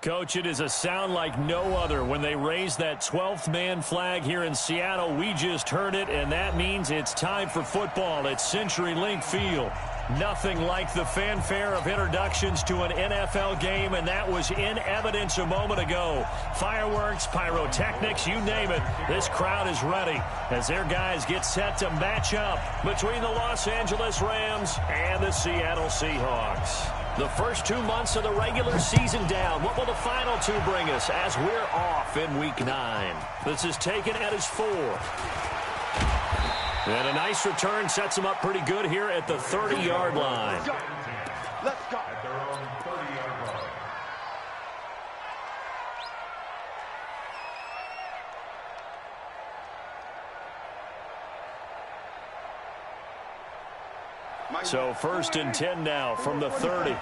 Coach, it is a sound like no other when they raise that 12th man flag here in Seattle. We just heard it, and that means it's time for football at CenturyLink Field. Nothing like the fanfare of introductions to an NFL game, and that was in evidence a moment ago. Fireworks, pyrotechnics, you name it. This crowd is ready as their guys get set to match up between the Los Angeles Rams and the Seattle Seahawks. The first 2 months of the regular season down. What will the final two bring us as we're off in Week 9? This is taken at his 4th. And a nice return sets him up pretty good here at the 30-yard line. Let's go. At their own 30-yard line. So 1st and 10 now from the 30.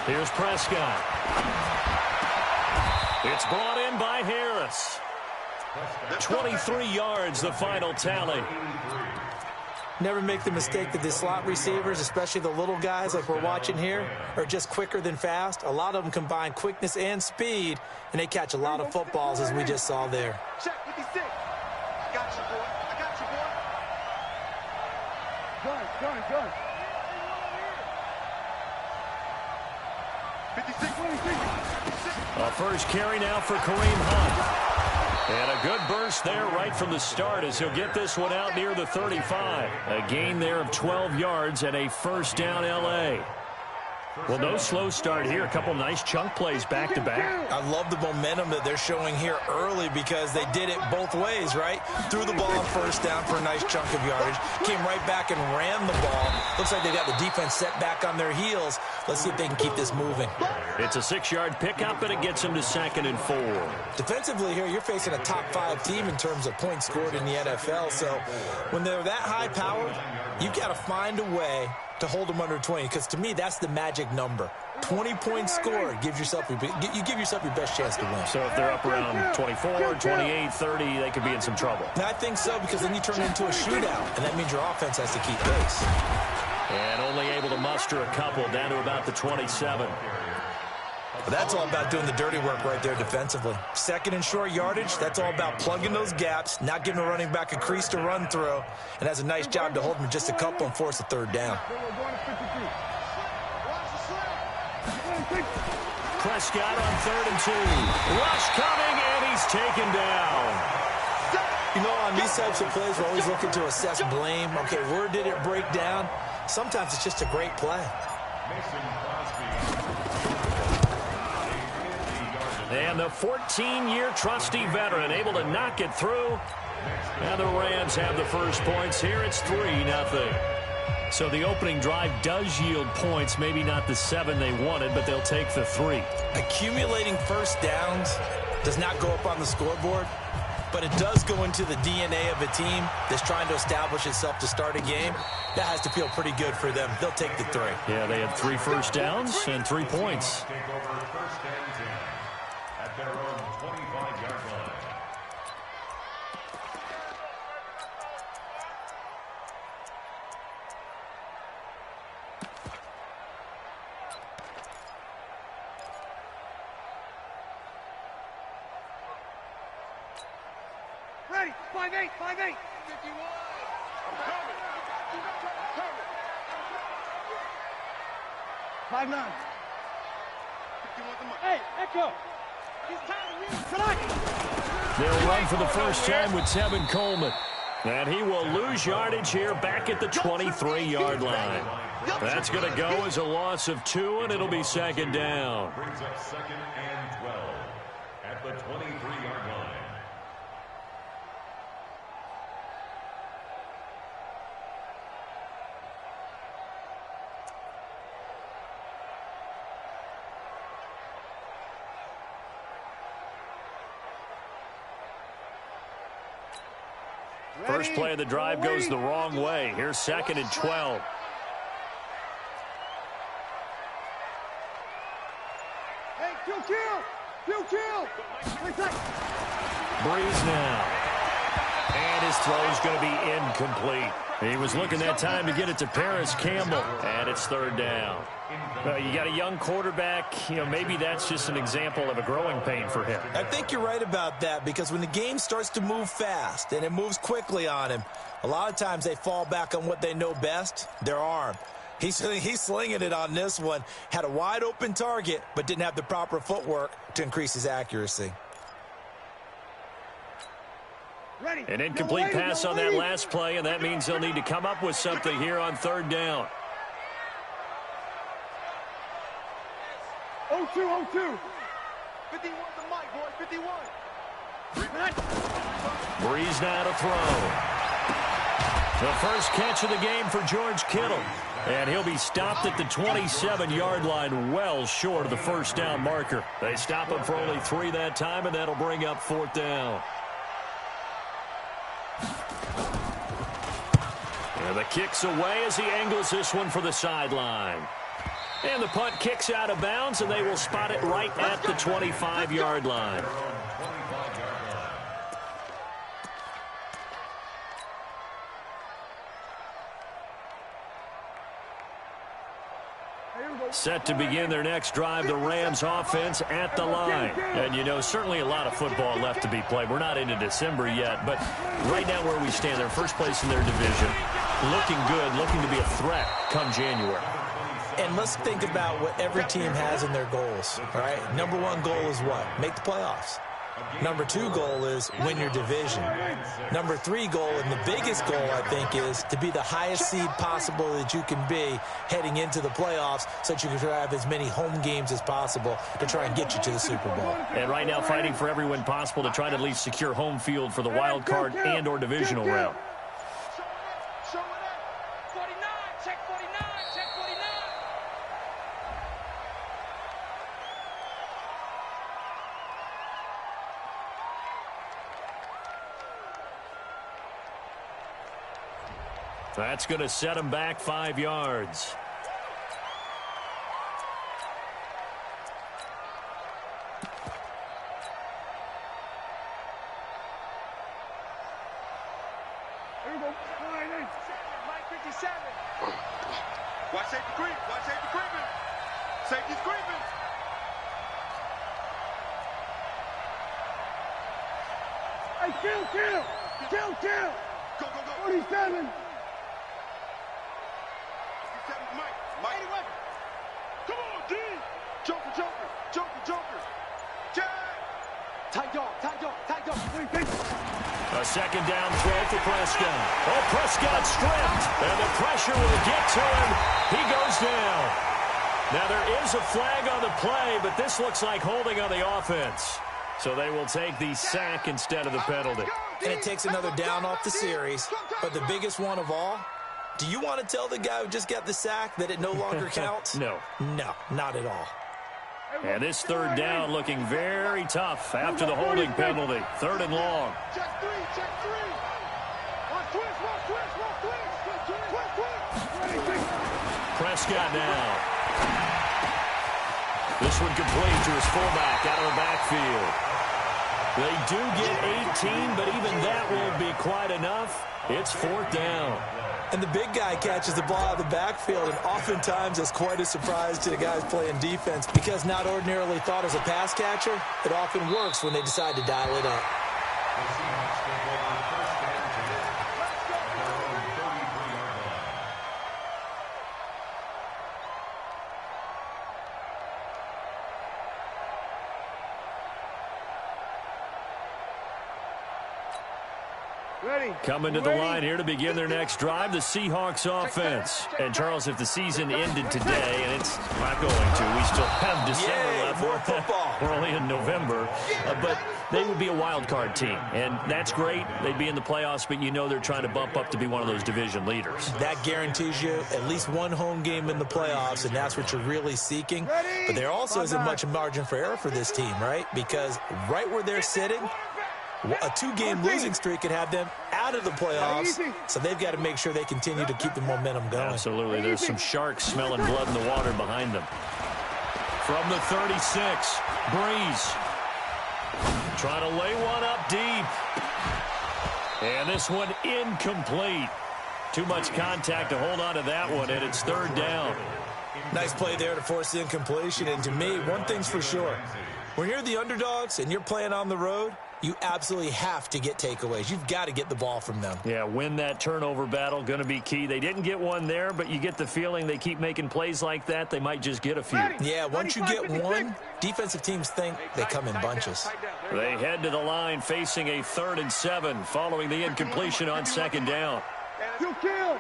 Here's Prescott. It's brought in by Harris. 23 yards, the final tally. Never make the mistake that the slot receivers, especially the little guys like we're watching here, are just quicker than fast. A lot of them combine quickness and speed, and they catch a lot of footballs, as we just saw there. Check 56. I got you, boy. I got you, boy. Gun. 56. A first carry now for Kareem Hunt. And a good burst there right from the start as he'll get this one out near the 35. A gain there of 12 yards and a first down L.A. Well, no slow start here. A couple nice chunk plays back-to-back. I love the momentum that they're showing here early because they did it both ways, right? Threw the ball on first down for a nice chunk of yardage. Came right back and ran the ball. Looks like they got the defense set back on their heels. Let's see if they can keep this moving. It's a 6-yard pickup, and it gets them to 2nd and 4. Defensively here, you're facing a top-5 team in terms of points scored in the NFL. So when they're that high-powered, you got to find a way to hold them under 20, because to me, that's the magic number. 20 points scored, you give yourself your best chance to win. So if they're up around 24, 28, 30, they could be in some trouble. And I think so, because then you turn it into a shootout, and that means your offense has to keep pace. And only able to muster a couple down to about the 27. But that's all about doing the dirty work right there defensively. 2nd and short yardage, that's all about plugging those gaps, not giving a running back a crease to run through, and has a nice job to hold him just a couple and force a 3rd down. Prescott on 3rd and 2. Rush coming, and he's taken down. You know, on these types of plays, we're always looking to assess blame. Okay, where did it break down? Sometimes it's just a great play. And the 14-year trusty veteran able to knock it through. And the Rams have the first points here. It's 3-0. So the opening drive does yield points. Maybe not the 7 they wanted, but they'll take the 3. Accumulating first downs does not go up on the scoreboard, but it does go into the DNA of a team that's trying to establish itself to start a game. That has to feel pretty good for them. They'll take the 3. Yeah, they had 3 first downs and 3 points. Their own 25-yard line. Ready. 5-8. 5-8. 51. I'm coming. 5-9. 51. Hey, Echo. They'll run for the first time with Tevin Coleman. And he will lose yardage here back at the 23-yard line. That's going to go as a loss of 2, and it'll be 2nd down. Brings up 2nd and 12 at the 23-yard line. First play of the drive goes the wrong way. Here's 2nd and 12. Hey, kill. Breeze now. And his throw is going to be incomplete. He was looking that time to get it to Paris Campbell, and it's third down. You got a young quarterback. Maybe that's just an example of a growing pain for him. I think you're right about that, because when the game starts to move fast and it moves quickly on him, a lot of times they fall back on what they know best, their arm. He's slinging it on this one. Had a wide open target, but didn't have the proper footwork to increase his accuracy. An incomplete pass on that last play, and that means they'll need to come up with something here on third down. 0-2, 0-2. 51 the mic, boy, 51. Breeze now to throw. The first catch of the game for George Kittle. And he'll be stopped at the 27-yard line, well short of the first down marker. They stop him for only 3 that time, and that'll bring up fourth down. And the kick's away as he angles this one for the sideline. And the punt kicks out of bounds, and they will spot it right at the 25-yard line. Set to begin their next drive, the Rams offense at the line. And, certainly a lot of football left to be played. We're not into December yet, but right now where we stand, they're first place in their division. Looking good, looking to be a threat come January. And let's think about what every team has in their goals, all right? Number 1 goal is what? Make the playoffs. Number 2 goal is win your division. Number 3 goal, and the biggest goal, I think, is to be the highest seed possible that you can be heading into the playoffs, so that you can have as many home games as possible to try and get you to the Super Bowl. And right now fighting for every win possible to try to at least secure home field for the wild card and or divisional round. Show it up. 49, check 49, check 49. That's going to set him back 5 yards. Here we go. Mike 57. Watch safety creep. Watch safety creeping. Safety's creeping. Hey, kill. Go, go, go. 47. Mike. Come on, D. Joker. Jack. Tight dog. A second down throw for Prescott. Oh, Prescott stripped, and the pressure will get to him. He goes down. Now, there is a flag on the play, but this looks like holding on the offense. So they will take the sack instead of the penalty. And it takes another down off the series. But the biggest one of all, do you want to tell the guy who just got the sack that it no longer counts? No. No, not at all. And this third down looking very tough after the holding penalty. 3rd and long. Check three. One twist. Prescott now. This one complete to his fullback out of the backfield. They do get 18, but even that won't be quite enough. It's 4th down. And the big guy catches the ball out of the backfield, and oftentimes it's quite a surprise to the guys playing defense, because not ordinarily thought as a pass catcher, it often works when they decide to dial it up. Coming to the line here to begin their next drive, the Seahawks offense. And, Charles, if the season ended today, and it's not going to, we still have December left. More football. We're only in November. But they would be a wild card team, and that's great. They'd be in the playoffs, but you know they're trying to bump up to be one of those division leaders. That guarantees you at least one home game in the playoffs, and that's what you're really seeking. But there also isn't much margin for error for this team, right? Because right where they're sitting, a 2-game losing streak could have them out of the playoffs, so they've got to make sure they continue to keep the momentum going. Absolutely. There's some sharks smelling blood in the water behind them. From the 36, Breeze trying to lay one up deep. And this one incomplete. Too much contact to hold on to that one, and it's third down. Nice play there to force the incompletion. And to me, one thing's for sure. When you're the underdogs and you're playing on the road, you absolutely have to get takeaways. You've got to get the ball from them. Yeah, win that turnover battle, going to be key. They didn't get one there, but you get the feeling they keep making plays like that, they might just get a few. Yeah, once you get one, defensive teams think they come in bunches. They head to the line facing a 3rd and 7 following the incompletion on 2nd down. You kill.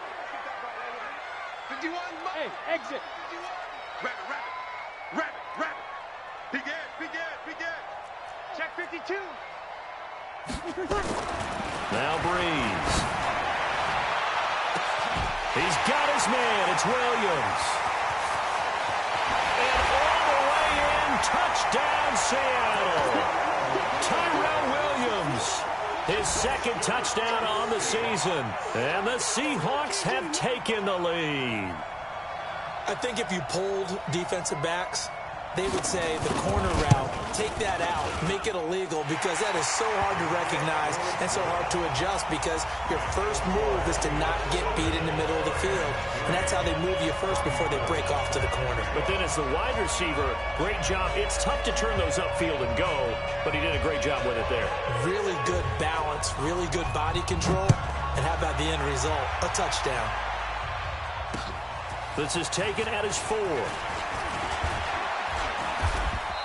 Hey, exit. Rabbit. Begin. Check 52. Now Breeze. He's got his man. It's Williams. And all the way in, touchdown Seattle. Tyrell Williams, his 2nd touchdown on the season. And the Seahawks have taken the lead. I think if you polled defensive backs, they would say the corner route, take that out, make it illegal, because that is so hard to recognize and so hard to adjust, because your first move is to not get beat in the middle of the field. And that's how they move you first before they break off to the corner. But then as the wide receiver, great job. It's tough to turn those upfield and go, but he did a great job with it there. Really good balance, really good body control, and how about the end result? A touchdown. This is taken at his 4.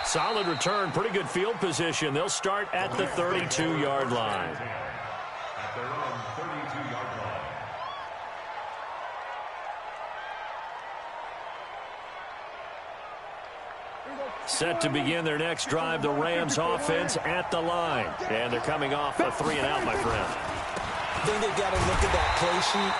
Solid return, pretty good field position. They'll start at the 32-yard line. At their own 32-yard line. Set to begin their next drive, the Rams offense at the line. And they're coming off a 3-and-out, my friend. I think they've got to look at that play sheet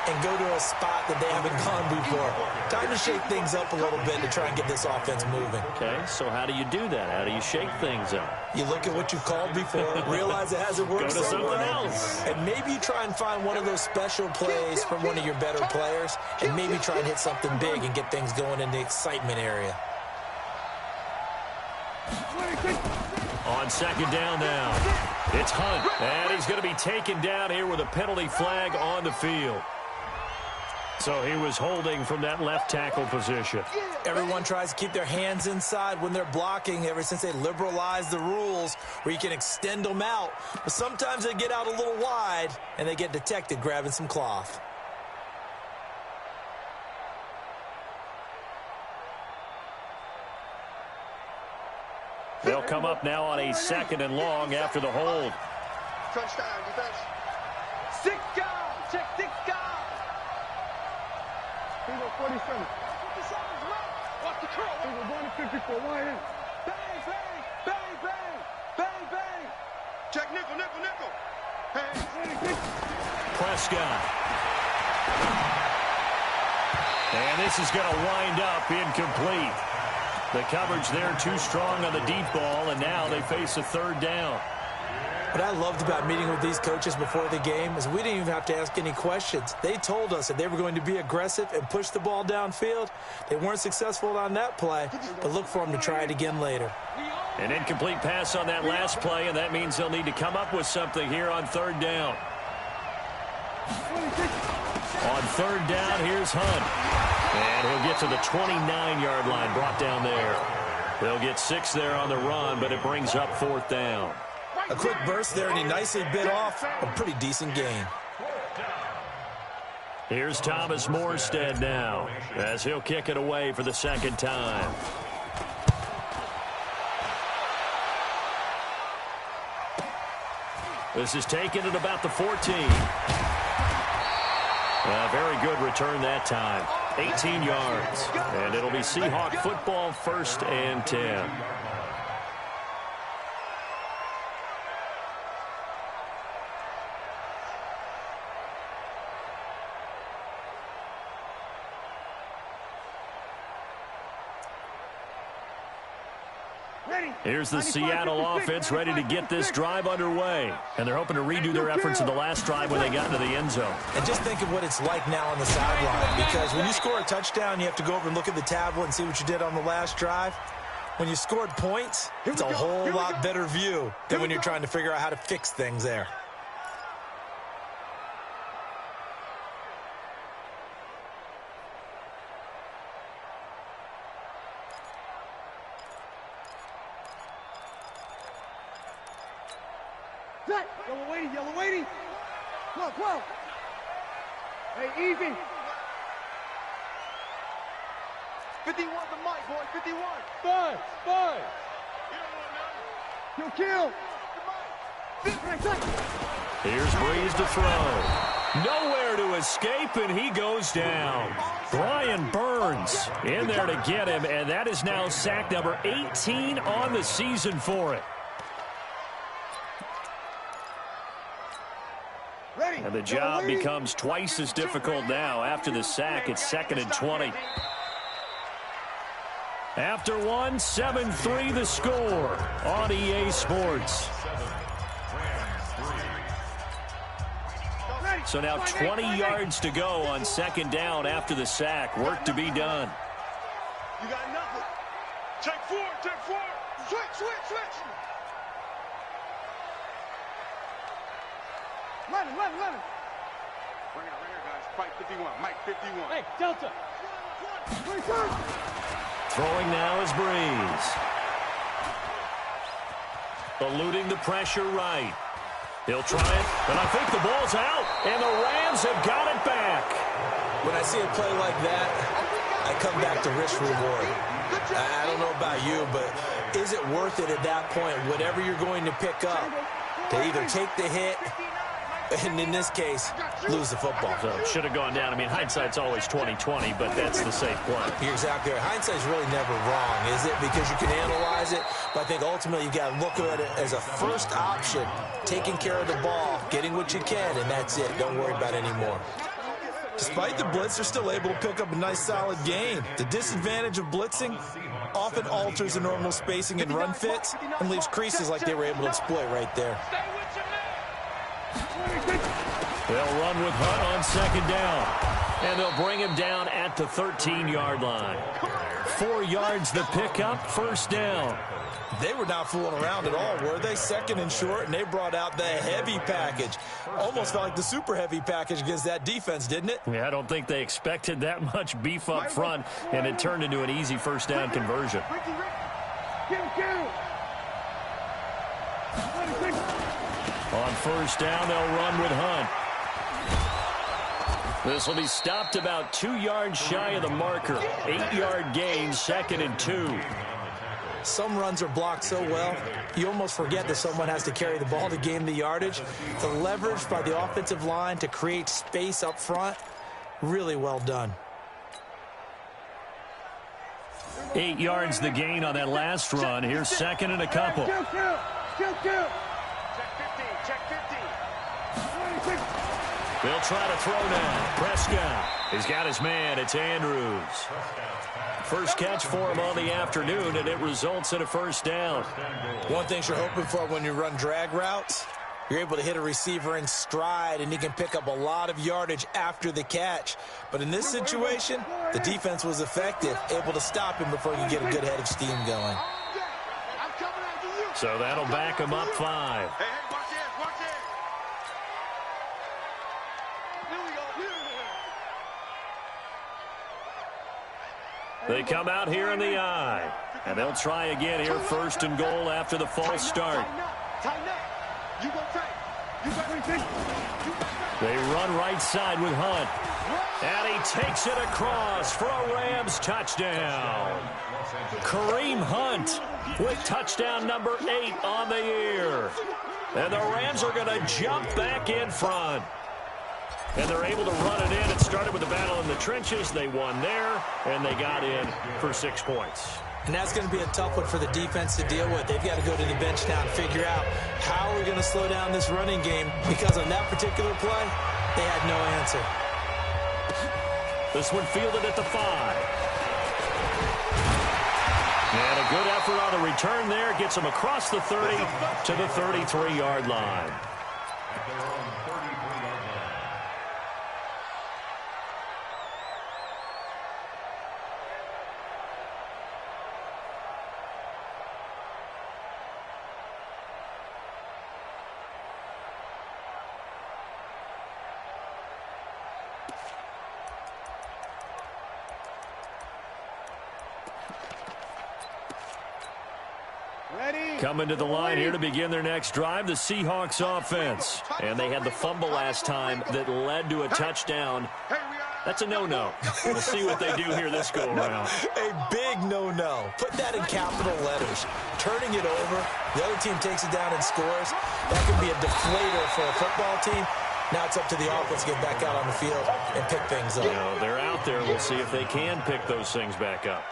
and go to a spot that they haven't gone before. Time to shake things up a little bit to try and get this offense moving. Okay, so how do you do that? How do you shake things up? You look at what you called before, realize it hasn't worked Go to so something well, else. and maybe you try and find one of those special plays from one of your better players, and maybe try and hit something big and get things going in the excitement area. On 2nd down now, it's Hunt, and he's going to be taken down here with a penalty flag on the field. So he was holding from that left tackle position. Everyone tries to keep their hands inside when they're blocking ever since they liberalized the rules where you can extend them out. But sometimes they get out a little wide, and they get detected grabbing some cloth. They'll come up now on a 2nd and long after the hold. Touchdown, defense. 6 guys. Check 6 guys. 47. 57's right. Watch the curl. We're going to 54. Wide in. Bang, bang, bang, bang, bang, bang. Check nickel. Hey. Prescott. And this is going to wind up incomplete. The coverage there too strong on the deep ball, and now they face a 3rd down. What I loved about meeting with these coaches before the game is we didn't even have to ask any questions. They told us that they were going to be aggressive and push the ball downfield. They weren't successful on that play, but look for them to try it again later. An incomplete pass on that last play, and that means they'll need to come up with something here on 3rd down. On 3rd down, here's Hunt. And he'll get to the 29-yard line, brought down there. They'll get 6 there on the run, but it brings up 4th down. A quick burst there, and he nicely bit off a pretty decent gain. Here's Thomas Morstead now, as he'll kick it away for the 2nd time. This is taken at about the 14. A very good return that time. 18 yards. And it'll be Seahawk football, 1st and 10. Here's the Seattle offense ready to get this drive underway. And they're hoping to redo their efforts in the last drive when they got into the end zone. And just think of what it's like now on the sideline, because when you score a touchdown, you have to go over and look at the tablet and see what you did on the last drive. When you scored points, it's a whole lot better view than when you're trying to figure out how to fix things there. Set. Yellow waiting, yellow waiting. 12, 12. Hey, easy. 51 the mic, boy, 51. 5, 5. Kill, kill. Here's Breeze to throw. Nowhere to escape, and he goes down. Brian Burns in there to get him, and that is now sack number 18 on the season for it. And the job becomes twice as difficult now after the sack. It's 2nd and 20. After one, 7-3 the score on EA Sports. So now 20 yards to go on 2nd down after the sack. Work to be done. You got nothing. Check 4, check 4. Switch, switch, switch. Let him. Right here, guys. Fight 51. Mike 51. Hey, Delta. Throwing now is Breeze. Eluding the pressure right. He'll try it, but I think the ball's out, and the Rams have got it back. When I see a play like that, I come back to risk reward. I don't know about you, but is it worth it at that point, whatever you're going to pick up, to either take the hit, and in this case, lose the football? So it should have gone down. I mean, hindsight's always 20/20, but that's the safe play. You're exactly right. Hindsight's really never wrong, is it? Because you can analyze it, but I think ultimately you got to look at it as a first option, taking care of the ball, getting what you can, and that's it. Don't worry about it anymore. Despite the blitz, they're still able to pick up a nice, solid game. The disadvantage of blitzing often alters the normal spacing and run fits and leaves creases like they were able to exploit right there. They'll run with Hunt on 2nd down, and they'll bring him down at the 13-yard line. 4 yards the pickup, 1st down. They were not fooling around at all, were they? 2nd and short, and they brought out the heavy package. Almost felt like the super heavy package against that defense, didn't it? Yeah, I don't think they expected that much beef up front, and it turned into an easy 1st down conversion. On 1st down, they'll run with Hunt. This will be stopped about 2 yards shy of the marker. 8-yard gain, 2nd and 2. Some runs are blocked so well, you almost forget that someone has to carry the ball to gain the yardage. The leverage by the offensive line to create space up front, really well done. 8 yards the gain on that last run. Here's 2nd and a couple. Kill. Check 15, check 15. They'll try to throw now. Prescott. He's got his man. It's Andrews. First catch for him on the afternoon, and it results in a 1st down. One thing you're hoping for when you run drag routes, you're able to hit a receiver in stride, and he can pick up a lot of yardage after the catch. But in this situation, the defense was effective, able to stop him before he could get a good head of steam going. So that'll back him up 5. Hey, watch this, watch this. They come out here in the eye, and they'll try again here, 1st and goal after the false start. They run right side with Hunt, and he takes it across for a Rams touchdown. Kareem Hunt with touchdown number 8 on the year. And the Rams are going to jump back in front. And they're able to run it in. It started with the battle in the trenches. They won there, and they got in for 6 points. And that's going to be a tough one for the defense to deal with. They've got to go to the bench now and figure out how we're going to slow down this running game, because on that particular play, they had no answer. This one fielded at the 5. And a good effort on the return there. Gets them across the 30 to the 33-yard line. Ready? Coming to the line here to begin their next drive, the Seahawks offense. And they had the fumble last time that led to a touchdown. That's a no-no. We'll see what they do here this go-around. A big no-no. Put that in capital letters. Turning it over, the other team takes it down and scores. That could be a deflator for a football team. Now it's up to the offense to get back out on the field and pick things up. You know, they're out there. We'll see if they can pick those things back up.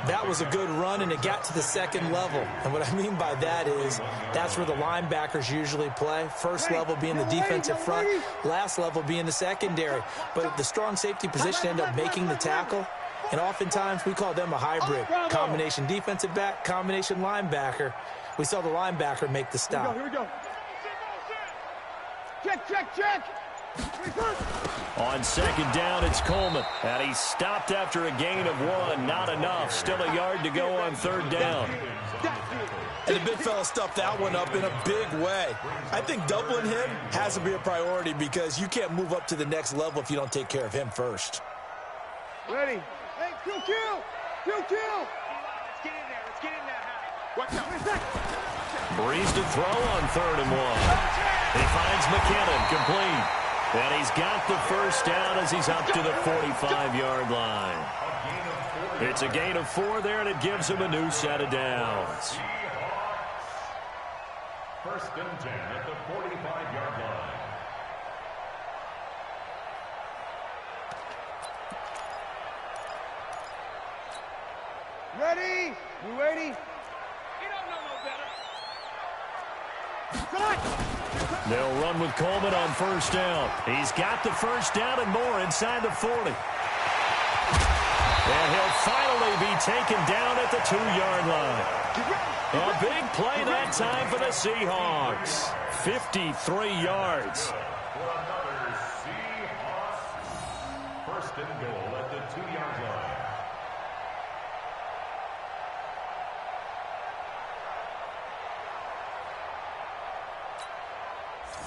That was a good run, and it got to the second level. And what I mean by that is that's where the linebackers usually play. First level being the defensive front, last level being the secondary. But the strong safety position ended up making the tackle. And oftentimes we call them a hybrid. Combination defensive back, combination linebacker. We saw the linebacker make the stop. Here we go. Check. On second down, it's Coleman. And he's stopped after a gain of 1. Not enough. Still a yard to go on third down. And the big fella stuffed that one up in a big way. I think doubling him has to be a priority because you can't move up to the next level if you don't take care of him first. Ready. Hey, kill. Let's get in there. Watch out. Breeze to throw on 3rd and 1. He finds McKinnon complete. And he's got the first down as he's up to the 45-yard line. It's a gain of 4 there, and it gives him a new set of downs. First and 10 at the 45-yard line. Ready? You ready? You don't know no better. They'll run with Coleman on first down. He's got the first down and more inside the 40. And he'll finally be taken down at the 2-yard line. A big play that time for the Seahawks. 53 yards. For another Seahawks. First and goal at the 2-yard line.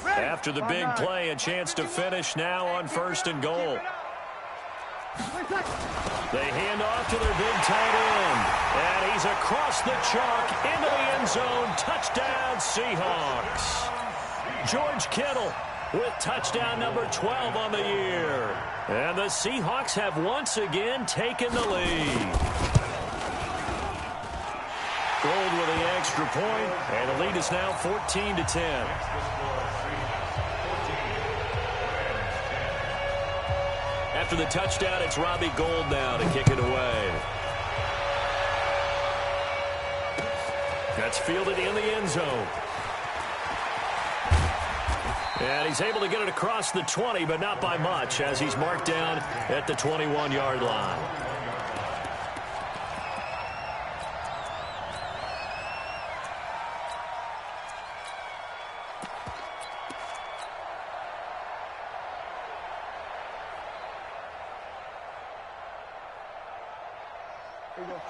After the big play, a chance to finish now on first and goal. They hand off to their big tight end. And he's across the chalk into the end zone. Touchdown, Seahawks. George Kittle with touchdown number 12 on the year. And the Seahawks have once again taken the lead. Gold with the extra point, and the lead is now 14-10. After the touchdown, it's Robbie Gould now to kick it away. That's fielded in the end zone. And he's able to get it across the 20, but not by much, as he's marked down at the 21-yard line.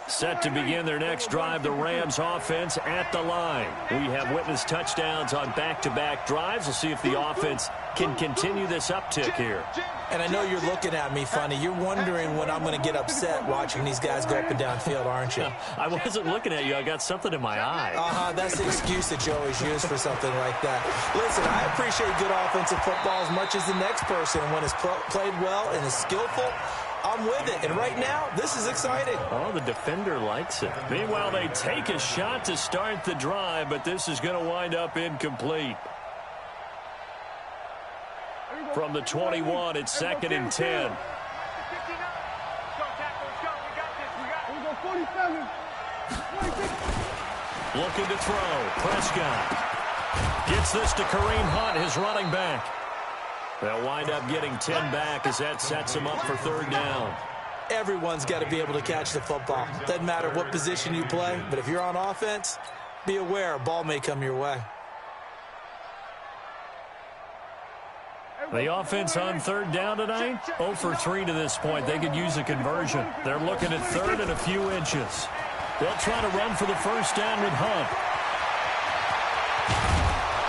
Set to begin their next drive, the Rams offense at the line. We have witnessed touchdowns on back-to-back drives. We'll see if the offense can continue this uptick here. And I know you're looking at me funny. You're wondering when I'm going to get upset watching these guys go up and down field, aren't you? I wasn't looking at you. I got something in my eye. That's the excuse that you always use for something like that. Listen, I appreciate good offensive football as much as the next person. When it's played well and is skillful, I'm with it. And right now, this is exciting. Oh, the defender likes it. Meanwhile, they take a shot to start the drive, but this is going to wind up incomplete. From the 21, it's 2nd and 10. Looking to throw. Prescott gets this to Kareem Hunt, his running back. They'll wind up getting 10 back as that sets them up for 3rd down. Everyone's got to be able to catch the football. Doesn't matter what position you play, but if you're on offense, be aware a ball may come your way. The offense on 3rd down tonight, 0 for 3 to this point. They could use a conversion. They're looking at 3rd and a few inches. They'll try to run for the first down with Hunt.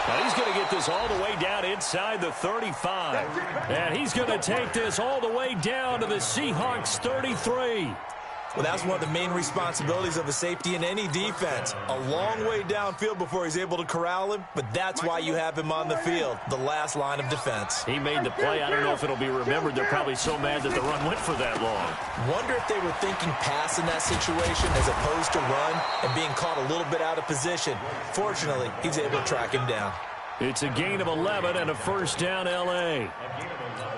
Now he's going to get this all the way down inside the 35. And he's going to take this all the way down to the Seahawks 33. Well, that's one of the main responsibilities of a safety in any defense. A long way downfield before he's able to corral him, but that's why you have him on the field, the last line of defense. He made the play. I don't know if it'll be remembered. They're probably so mad that the run went for that long. Wonder if they were thinking pass in that situation as opposed to run and being caught a little bit out of position. Fortunately, he's able to track him down. It's a gain of 11 and a first down, L.A.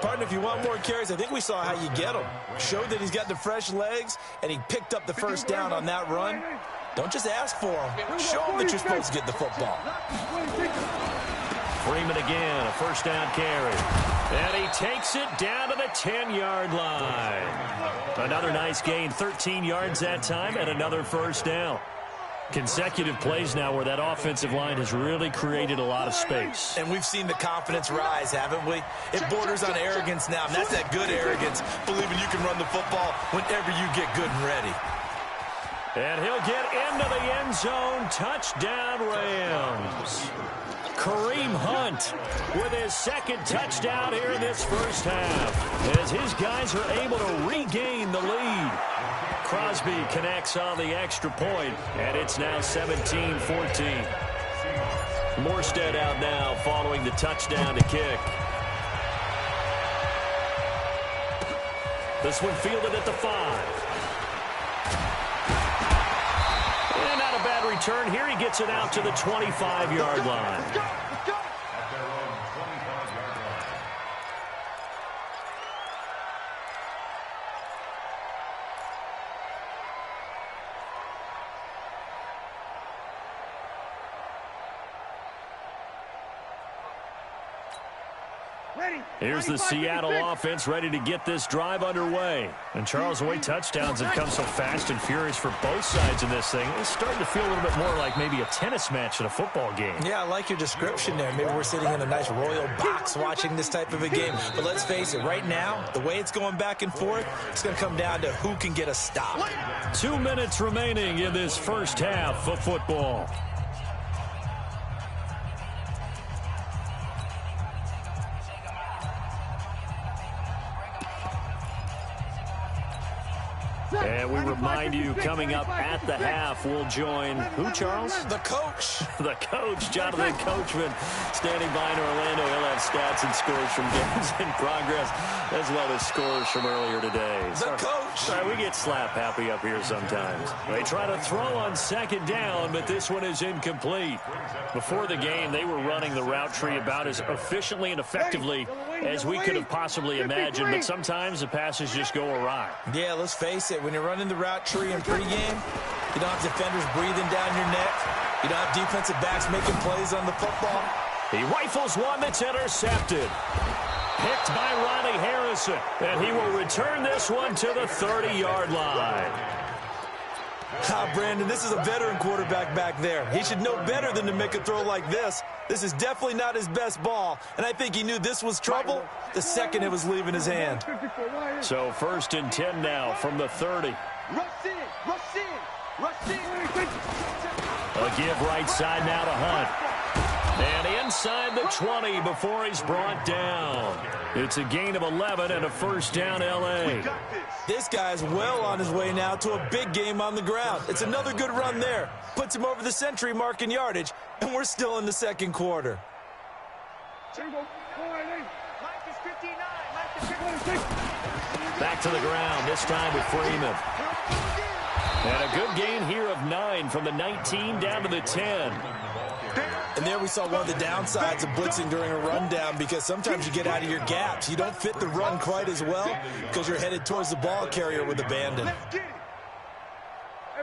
Partner, if you want more carries, I think we saw how you get him. Showed that he's got the fresh legs, and he picked up the first down on that run. Don't just ask for him. Show him that you're supposed to get the football. Freeman again, a first down carry. And he takes it down to the 10-yard line. Another nice gain, 13 yards that time, and another first down. Consecutive plays now where that offensive line has really created a lot of space. And we've seen the confidence rise, haven't we? It borders on arrogance now, and that's that good arrogance, believing you can run the football whenever you get good and ready. And he'll get into the end zone. Touchdown, Rams. Kareem Hunt with his second touchdown here in this first half, as his guys are able to regain the lead. Crosby connects on the extra point, and it's now 17-14. Morstead out now following the touchdown to kick. This one fielded at the 5. And not a bad return here. He gets it out to the 25-yard line. Here's the Seattle offense ready to get this drive underway. And Charles, the way touchdowns have come so fast and furious for both sides in this thing, it's starting to feel a little bit more like maybe a tennis match in a football game. Yeah, I like your description there. Maybe we're sitting in a nice royal box watching this type of a game. But let's face it, right now, the way it's going back and forth, it's going to come down to who can get a stop. 2 minutes remaining in this first half of football. And we remind you, coming up at the half, we'll join who, Charles? The coach. The coach, Jonathan Coachman, standing by in Orlando. He'll have stats and scores from games in progress, as well as scores from earlier today. The coach. Sorry, we get slap happy up here sometimes. They try to throw on second down, but this one is incomplete. Before the game, they were running the route tree about as efficiently and effectively as we could have possibly imagined, but sometimes the passes just go awry. Yeah, let's face it. When you're running the route tree in pregame, you don't have defenders breathing down your neck. You don't have defensive backs making plays on the football. He rifles one that's intercepted. Picked by Ronnie Harrison, and he will return this one to the 30-yard line. Brandon, this is a veteran quarterback back there. He should know better than to make a throw like this. This is definitely not his best ball, and I think he knew this was trouble the second it was leaving his hand. So 1st and 10 now from the 30. A give right side now to Hunt. And inside the 20 before he's brought down. It's a gain of 11 and a first down, L.A. This guy's well on his way now to a big game on the ground. It's another good run there. Puts him over the century mark in yardage, and we're still in the second quarter. Back to the ground, this time with Freeman. And a good gain here of 9 from the 19 down to the 10. And there we saw one of the downsides of blitzing during a rundown, because sometimes you get out of your gaps. You don't fit the run quite as well because you're headed towards the ball carrier with abandon.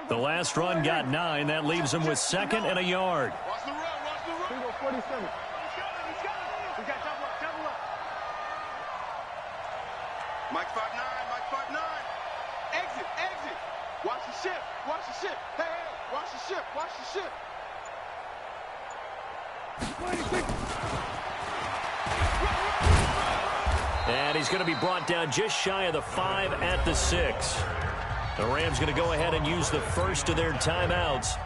The last run got 9. That leaves him with 2nd and a yard. Watch the run, watch the run. 47. He's coming. We got double up. Mike 5'9", Mike 5'9". Exit. Watch the ship. Hey, watch the ship. And he's going to be brought down just shy of the 5 at the 6. The Rams going to go ahead and use the first of their timeouts,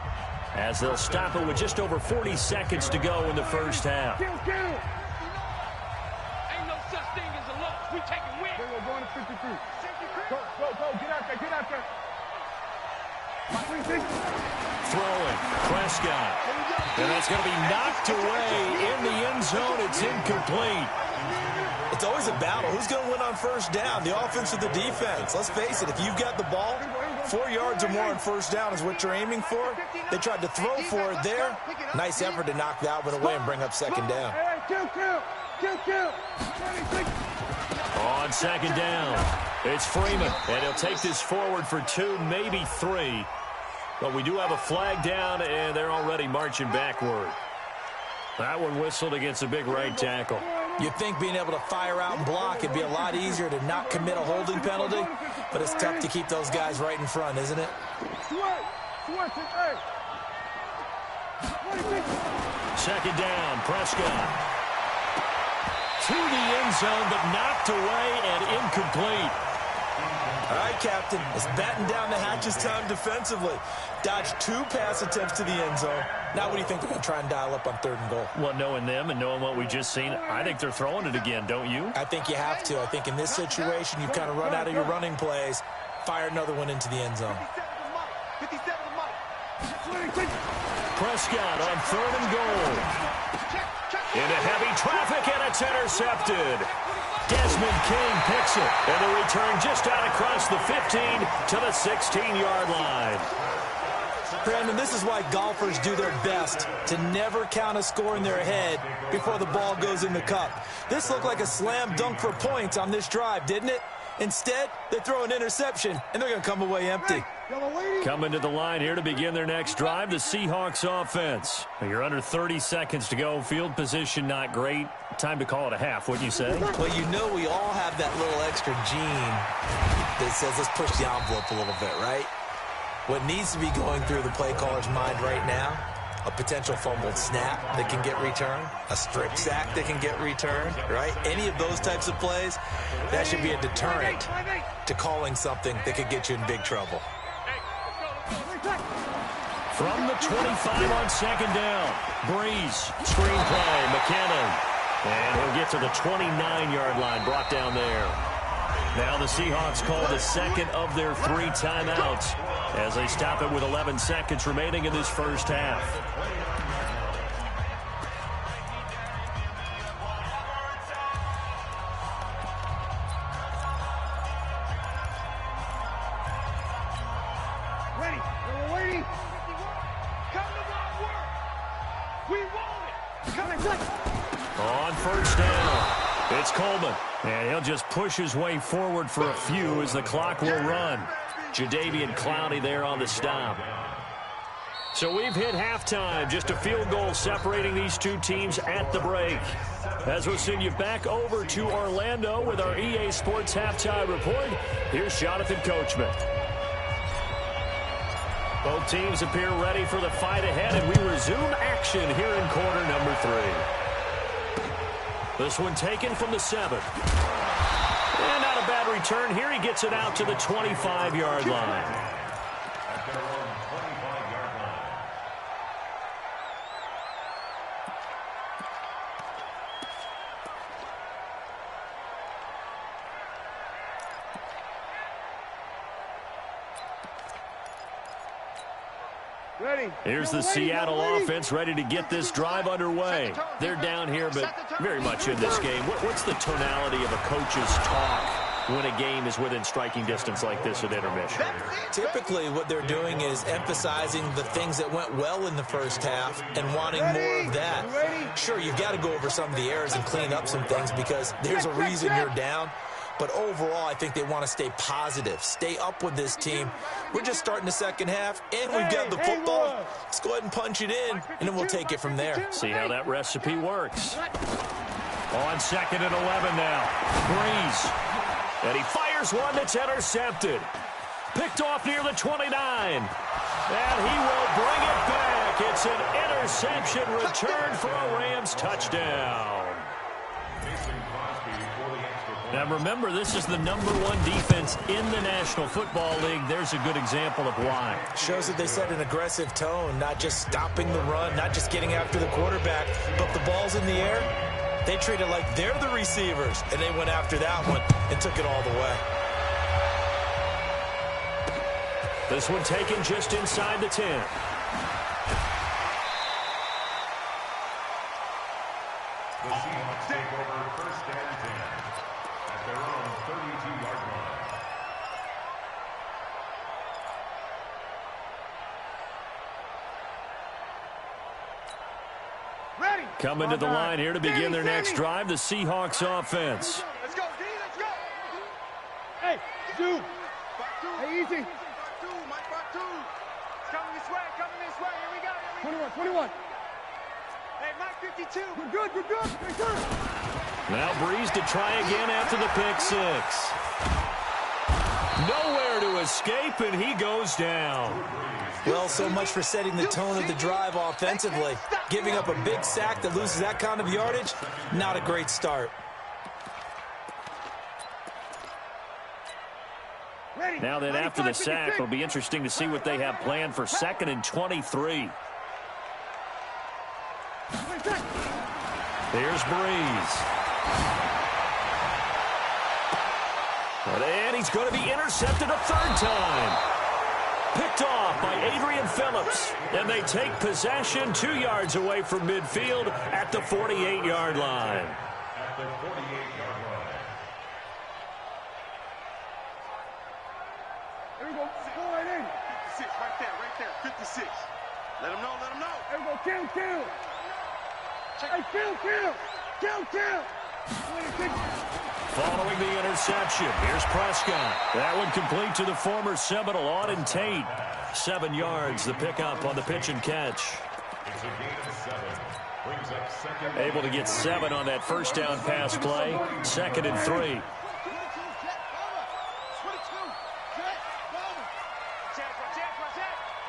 as they'll stop it with just over 40 seconds to go in the first half. Ain't no such thing as a loss. We taking win. We're going to 53. Go. Get out there. Throwing, Prescott. And that's going to be knocked away in the end zone. It's incomplete. It's always a battle. Who's going to win on first down, the offense or the defense? Let's face it, if you've got the ball, 4 yards or more on first down is what you're aiming for. They tried to throw for it there. Nice effort to knock that one away and bring up second down. On second down, it's Freeman, and he'll take this forward for 2, maybe 3. But we do have a flag down, and they're already marching backward. That one whistled against a big right tackle. You'd think being able to fire out and block, it'd be a lot easier to not commit a holding penalty, but it's tough to keep those guys right in front, isn't it? Second down, Prescott. To the end zone, but knocked away and incomplete. All right, Captain, it's batten down the hatches time defensively. Dodged 2 pass attempts to the end zone. Now what do you think they're going to try and dial up on 3rd and goal? Well, knowing them and knowing what we just seen, I think they're throwing it again, don't you? I think you have to. I think in this situation, you've kind of run out of your running plays. Fire another one into the end zone. Prescott on 3rd and goal. Into heavy traffic, and it's intercepted. Desmond King picks it, and the return just out across the 15 to the 16-yard line. Brandon, this is why golfers do their best to never count a score in their head before the ball goes in the cup. This looked like a slam dunk for points on this drive, didn't it? Instead, they throw an interception, and they're going to come away empty. Coming to the line here to begin their next drive, the Seahawks offense. You're under 30 seconds to go. Field position not great. Time to call it a half, wouldn't you say? Well, you know we all have that little extra gene that says let's push the envelope a little bit, right? What needs to be going through the play caller's mind right now, a potential fumbled snap that can get returned, a strip sack that can get returned, right? Any of those types of plays, that should be a deterrent to calling something that could get you in big trouble. From the 25 on second down, Breeze, screenplay, McKinnon. And he'll get to the 29-yard line, brought down there. Now the Seahawks call the second of their 3 timeouts as they stop it with 11 seconds remaining in this first half. Ready. We're waiting. Come to my work. We want it. Come and on first down, it's Coleman. And he'll just push his way forward for a few as the clock will run. Jadeveon Clowney there on the stop. So we've hit halftime. Just a field goal separating these 2 teams at the break. As we'll send you back over to Orlando with our EA Sports Halftime Report, here's Jonathan Coachman. Both teams appear ready for the fight ahead, and we resume action here in quarter number 3. This one taken from the 7. And not a bad return here. He gets it out to the 25-yard line. Here's the Seattle offense ready to get this drive underway. They're down here, but very much in this game. What's the tonality of a coach's talk when a game is within striking distance like this at intermission? Typically, what they're doing is emphasizing the things that went well in the first half and wanting more of that. Sure, you've got to go over some of the errors and clean up some things because there's a reason you're down. But overall, I think they want to stay positive, stay up with this team. We're just starting the second half, and we've got the football. Let's go ahead and punch it in, and then we'll take it from there. See how that recipe works. On second and 11 now. Breeze. And he fires one that's intercepted. Picked off near the 29. And he will bring it back. It's an interception return for a Rams touchdown. Now, remember, this is the #1 defense in the National Football League. There's a good example of why. Shows that they set an aggressive tone, not just stopping the run, not just getting after the quarterback, but the ball's in the air. They treat it like they're the receivers, and they went after that one and took it all the way. This one taken just inside the 10. The Seahawks take over first and 10 at their own 32-yard line. Ready. Coming to the line here to begin their next drive, the Seahawks offense. Let's go, D. Let's go. Hey, dude. Back two. Hey, easy. Back two. Mike, back two. It's coming this way. Coming this way. Here we go. Here we go. 21. Hey, Mike, 52. You're good. You're good. You're good. Now Breeze to try again after the pick six. Nowhere to escape, and he goes down. Well, so much for setting the tone of the drive offensively. Giving up a big sack that loses that kind of yardage, not a great start. Now then, after the sack, it'll be interesting to see what they have planned for 2nd and 23. Here's Breeze. And he's going to be intercepted a third time. Picked off by Adrian Phillips. And they take possession 2 yards away from midfield at the 48-yard line. At the 48-yard line. Here we go. Go right in. 56, right there, 56. Let him know, let him know. Here we go. Kill. Hey, kill. 26. Following the interception, here's Prescott. That one complete to the former Seminole, Auden Tate. 7 yards, the pickup on the pitch and catch. It's a gain of 7. Brings up second. Able to get 7 on that first down pass play. 2nd and 3.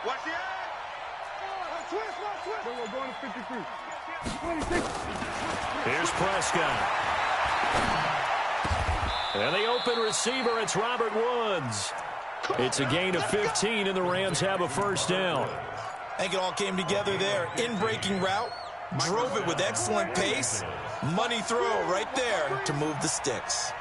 Watch the eye. We're going to 53. 26. Here's Prescott. And the open receiver, it's Robert Woods. It's a gain of 15, and the Rams have a first down. I think it all came together there. In-breaking route, drove it with excellent pace. Money throw right there to move the sticks.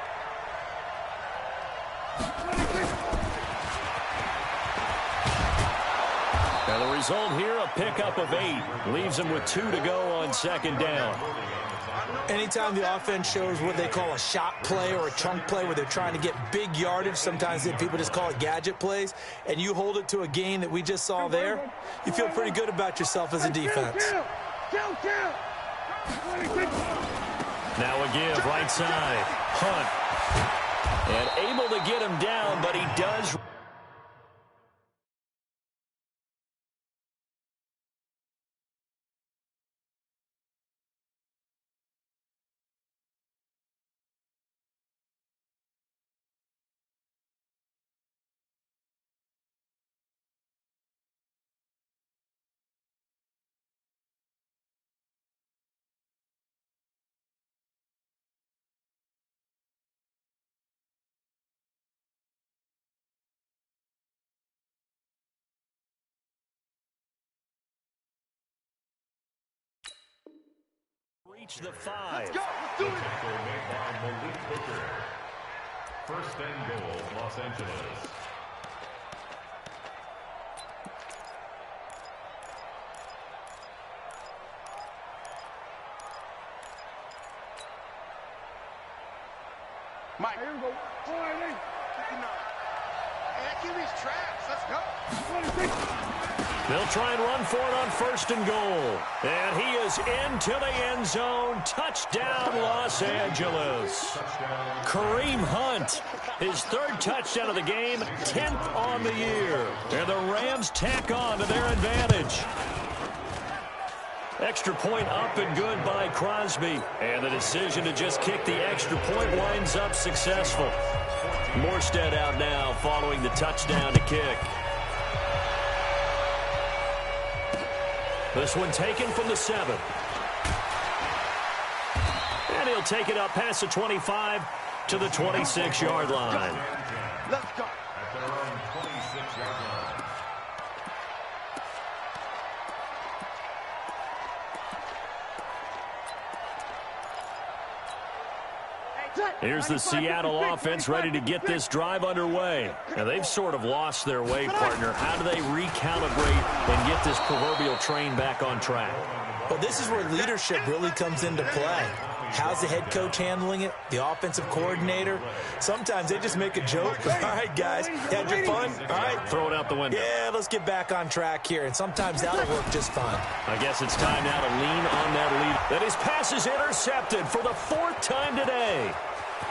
And the result here, a pickup of 8. Leaves them with 2 to go on 2nd down. Anytime the offense shows what they call a shot play or a chunk play where they're trying to get big yardage, sometimes people just call it gadget plays, and you hold it to a gain that we just saw there, you feel pretty good about yourself as a defense. Kill. 26. Now a give, right side. Hunt. And able to get him down, but he does. Reach the 5. Let's go. Let's do it. Tackle made by Malik Hooker. First and goal, Los Angeles. Mike. Here we go. Go right in. 59. Hey, that QB's trash. Let's go. 26. They'll try and run for it on 1st and goal. And he is into the end zone. Touchdown, Los Angeles. Kareem Hunt, his 3rd touchdown of the game, 10th on the year. And the Rams tack on to their advantage. Extra point up and good by Crosby. And the decision to just kick the extra point winds up successful. Morstead out now following the touchdown to kick. This one taken from the 7. And he'll take it up past the 25 to the 26-yard line. Let's go. At their own 26-yard line. Hey, Here's the Seattle offense ready to get this drive underway. Now, they've sort of lost their way, partner. How do they recalibrate and get this proverbial train back on track? Well, this is where leadership really comes into play. How's the head coach handling it? The offensive coordinator? Sometimes they just make a joke. All right, guys, had your fun? All right. Throw it out the window. Yeah, let's get back on track here, and sometimes that'll work just fine. I guess it's time now to lean on that lead. That his pass is intercepted for the 4th time today.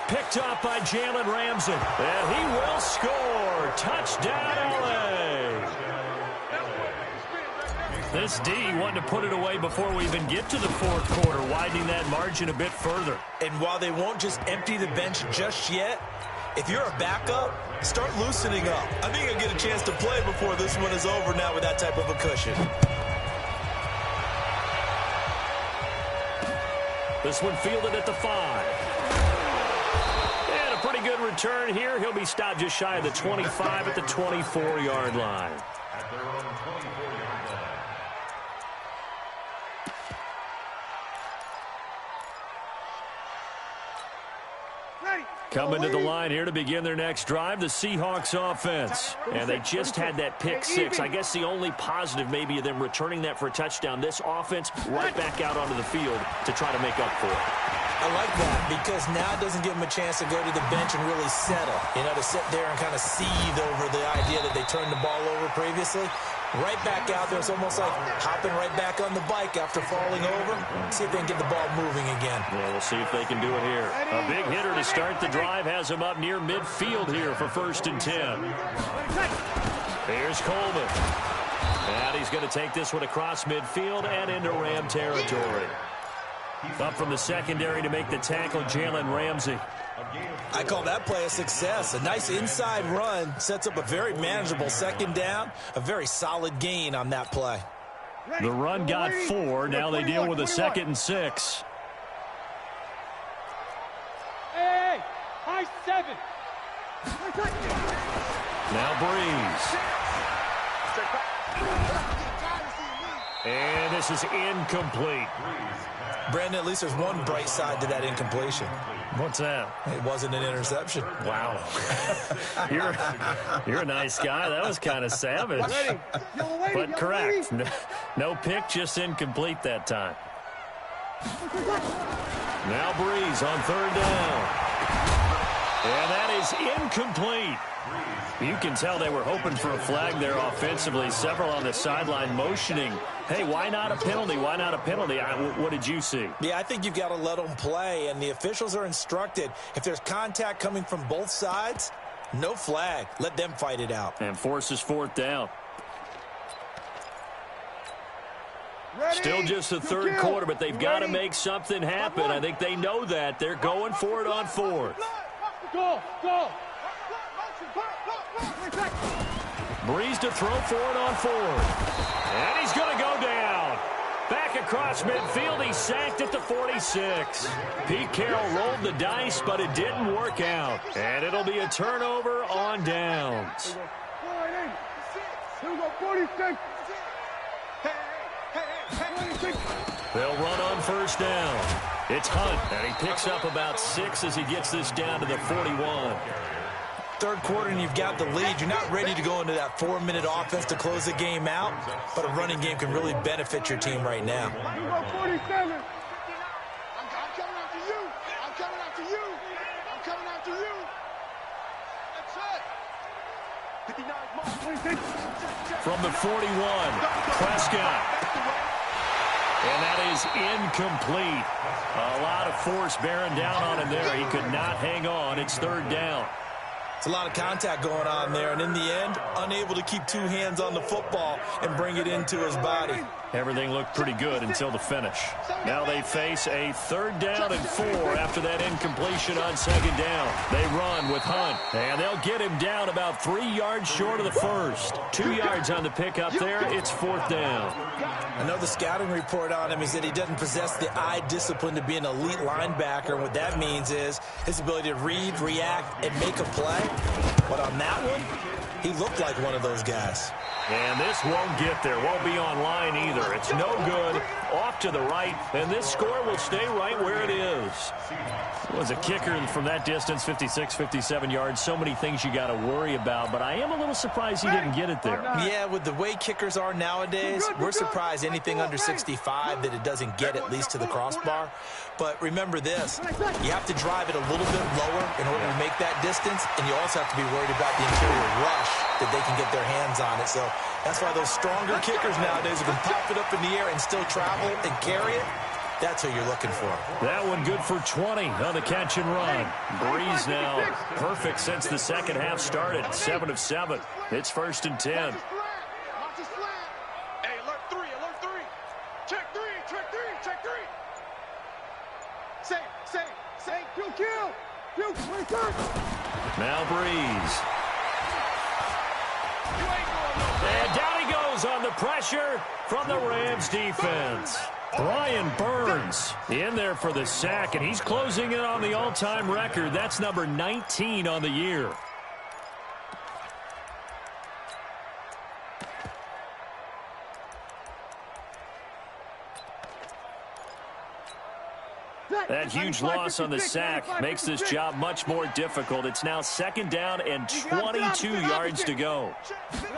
Picked up by Jalen Ramsey. And he will score. Touchdown, L.A. This D wanted to put it away before we even get to the 4th quarter, widening that margin a bit further. And while they won't just empty the bench just yet, if you're a backup, start loosening up. I think you'll get a chance to play before this one is over now with that type of a cushion. This one fielded at the 5. And a pretty good return here. He'll be stopped just shy of the 25 at the 24-yard line. At their own 24-yard line. Coming to the line here to begin their next drive, the Seahawks offense. And they just had that pick 6. I guess the only positive maybe of them returning that for a touchdown. This offense right back out onto the field to try to make up for it. I like that because now it doesn't give them a chance to go to the bench and really settle. You know, to sit there and kind of seethe over the idea that they turned the ball over previously. Right back out there. It's almost like hopping right back on the bike after falling over. See if they can get the ball moving again. Yeah, we'll see if they can do it here. A big hitter to start the drive has him up near midfield here for 1st and 10. Here's Coleman. And he's going to take this one across midfield and into Ram territory. Up from the secondary to make the tackle, Jalen Ramsey. I call that play a success. A nice inside run sets up a very manageable 2nd down. A very solid gain on that play. The run got 4. Now they deal with a 2nd and 6. Hey, high 7. Now Breeze. And this is incomplete. Brandon, at least there's one bright side to that incompletion. What's that? It wasn't an interception. Wow. You're a nice guy. That was kind of savage. But correct. No pick, just incomplete that time. Now Breeze on 3rd down. And that is incomplete. You can tell they were hoping for a flag there offensively. Several on the sideline motioning. Hey, why not a penalty? Why not a penalty? What did you see? Yeah, I think you've got to let them play, and the officials are instructed. If there's contact coming from both sides, no flag. Let them fight it out. And forces 4th down. Still just the 3rd quarter, but they've got to make something happen. I think they know that. They're going for it on 4th. Go. Breeze to throw for it on 4th. And he's going to go down. Back across midfield, he's sacked at the 46. Pete Carroll rolled the dice, but it didn't work out. And it'll be a turnover on downs. They'll run on 1st down. It's Hunt, and he picks up about 6 as he gets this down to the 41. 3rd quarter and you've got the lead. You're not ready to go into that 4-minute offense to close the game out, but a running game can really benefit your team right now. 47. I'm coming after you. I'm coming after you. I'm coming after you. That's it. From the 41, Prescott. And that is incomplete. A lot of force bearing down on him there. He could not hang on. It's 3rd down. It's a lot of contact going on there, and in the end, unable to keep 2 hands on the football and bring it into his body. Everything looked pretty good until the finish. Now they face a 3rd down and 4 after that incompletion on 2nd down. They run with Hunt, and they'll get him down about 3 yards short of the 1st. 2 yards on the pickup there. It's 4th down. I know the scouting report on him is that he doesn't possess the eye discipline to be an elite linebacker. And what that means is his ability to read, react, and make a play. But on that one, he looked like one of those guys. And this won't get there. Won't be online either. It's no good. off to the right, and this score will stay right where it is. Was a kicker from that distance, 56, 57 yards. So many things you got to worry about, but I am a little surprised he didn't get it there. Yeah, with the way kickers are nowadays, we're surprised anything under 65 that it doesn't get at least to the crossbar. But remember this, you have to drive it a little bit lower in order to make that distance, and you also have to be worried about the interior rush that they can get their hands on it. So that's why those stronger kickers nowadays who can pop it up in the air and still travel and carry it, that's who you're looking for. That one good for 20 on the catch and run. Breeze now perfect since the second half started. 7 of 7. It's 1st and 10. Watch his slant. Hey, alert 3, alert 3. Check 3, check 3, check 3. Say. Kill. Now Breeze. And down he goes on the pressure from the Rams defense. Brian Burns in there for the sack, and he's closing in on the all-time record. That's number 19 on the year. That huge loss on the sack makes this job much more difficult. It's now 2nd down and 22 yards to go. Breeze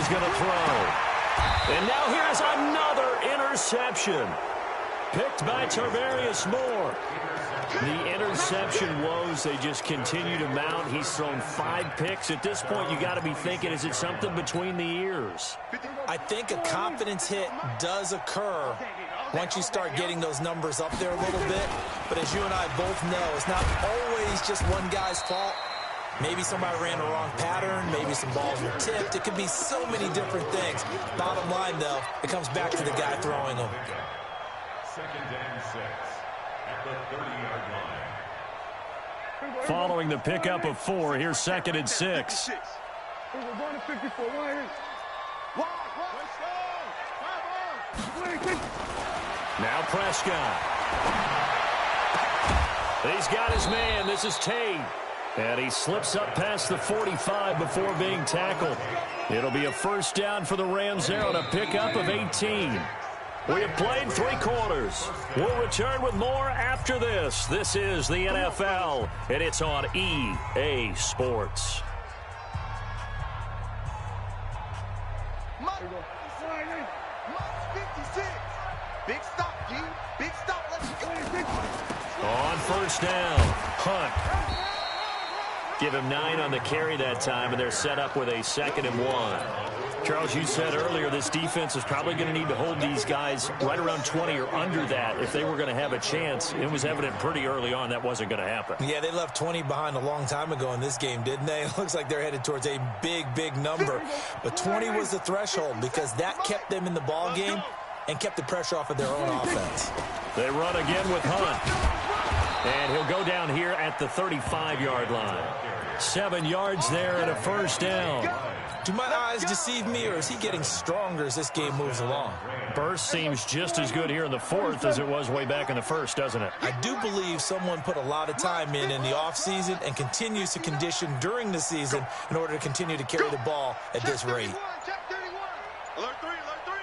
going to throw. And now here's another interception. Picked by Tarvarius Moore. The interception woes, they just continue to mount. He's thrown 5 picks. At this point, you got to be thinking, is it something between the ears? I think a confidence hit does occur once you start getting those numbers up there a little bit. But as you and I both know, it's not always just one guy's fault. Maybe somebody ran the wrong pattern. Maybe some balls were tipped. It could be so many different things. Bottom line, though, it comes back to the guy throwing them. 2nd and 6 at the 30-yard line. Following the pickup of 4, here's 2nd and 6. We're going to 54. Now Prescott. He's got his man. This is Tate. And he slips up past the 45 before being tackled. It'll be a 1st down for the Rams there on a pickup of 18. We have played 3 quarters. We'll return with more after this. This is the NFL, and it's on EA Sports. Mike 56. Big stop, G. Big stop. Let's go. On 1st down, Hunt. Give him 9 on the carry that time, and they're set up with a 2nd and 1. Charles, you said earlier this defense is probably going to need to hold these guys right around 20 or under that if they were going to have a chance. It was evident pretty early on that wasn't going to happen. Yeah, they left 20 behind a long time ago in this game, didn't they? It looks like they're headed towards a big, big number. But 20 was the threshold because that kept them in the ball game and kept the pressure off of their own offense. They run again with Hunt. And he'll go down here at the 35-yard line. 7 yards there and a 1st down. Do my eyes deceive me, or is he getting stronger as this game moves along? Burst seems just as good here in the 4th as it was way back in the 1st, doesn't it? I do believe someone put a lot of time in the offseason and continues to condition during the season in order to continue to carry the ball at this rate. Check 31. Alert 3, alert 3.